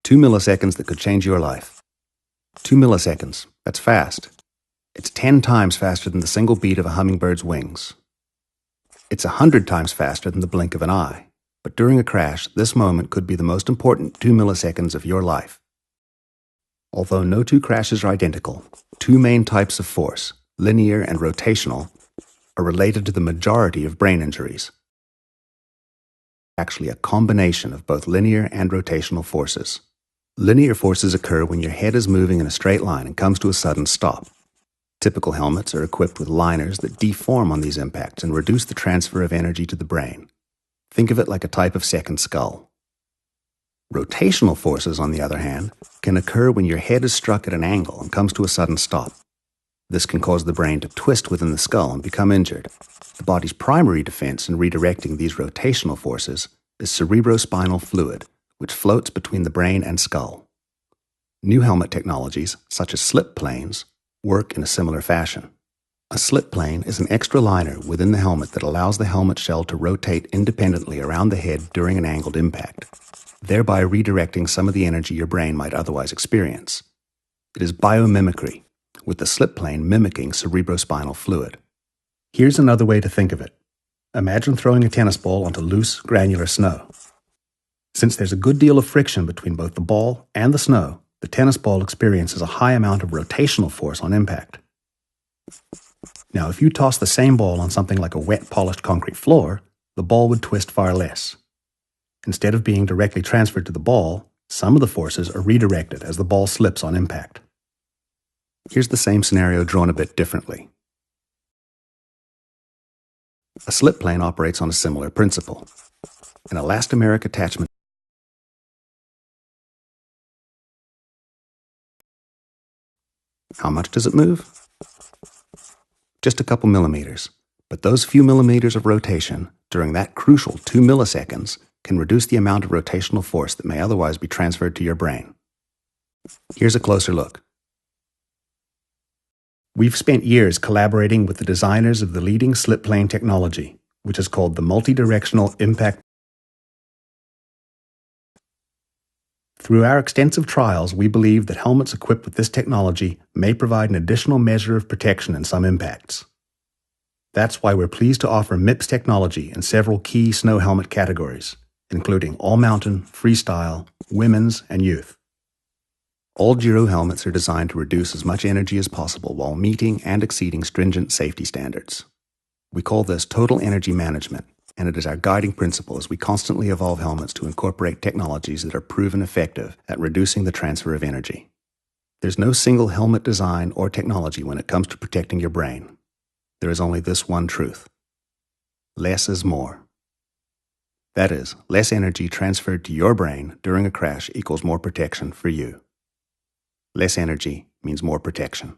2 milliseconds that could change your life. 2 milliseconds, that's fast. It's 10 times faster than the single beat of a hummingbird's wings. It's 100 times faster than the blink of an eye. But during a crash, this moment could be the most important 2 milliseconds of your life. Although no two crashes are identical, two main types of force, linear and rotational, are related to the majority of brain injuries. Actually, a combination of both linear and rotational forces. Linear forces occur when your head is moving in a straight line and comes to a sudden stop. Typical helmets are equipped with liners that deform on these impacts and reduce the transfer of energy to the brain. Think of it like a type of second skull. Rotational forces, on the other hand, can occur when your head is struck at an angle and comes to a sudden stop. This can cause the brain to twist within the skull and become injured. The body's primary defense in redirecting these rotational forces is cerebrospinal fluid, which floats between the brain and skull. New helmet technologies, such as slip planes, work in a similar fashion. A slip plane is an extra liner within the helmet that allows the helmet shell to rotate independently around the head during an angled impact, thereby redirecting some of the energy your brain might otherwise experience. It is biomimicry, with the slip plane mimicking cerebrospinal fluid. Here's another way to think of it. Imagine throwing a tennis ball onto loose, granular snow. Since there's a good deal of friction between both the ball and the snow, the tennis ball experiences a high amount of rotational force on impact. Now, if you toss the same ball on something like a wet, polished concrete floor, the ball would twist far less. Instead of being directly transferred to the ball, some of the forces are redirected as the ball slips on impact. Here's the same scenario drawn a bit differently. A slip plane operates on a similar principle. An elastomeric attachment. How much does it move? Just a couple millimeters. But those few millimeters of rotation, during that crucial 2 milliseconds, can reduce the amount of rotational force that may otherwise be transferred to your brain. Here's a closer look. We've spent years collaborating with the designers of the leading slip plane technology, which is called the multidirectional impact. Through our extensive trials, we believe that helmets equipped with this technology may provide an additional measure of protection in some impacts. That's why we're pleased to offer MIPS technology in several key snow helmet categories, including all-mountain, freestyle, women's, and youth. All Giro helmets are designed to reduce as much energy as possible while meeting and exceeding stringent safety standards. We call this total energy management, and it is our guiding principle as we constantly evolve helmets to incorporate technologies that are proven effective at reducing the transfer of energy. There's no single helmet design or technology when it comes to protecting your brain. There is only this one truth. Less is more. That is, less energy transferred to your brain during a crash equals more protection for you. Less energy means more protection.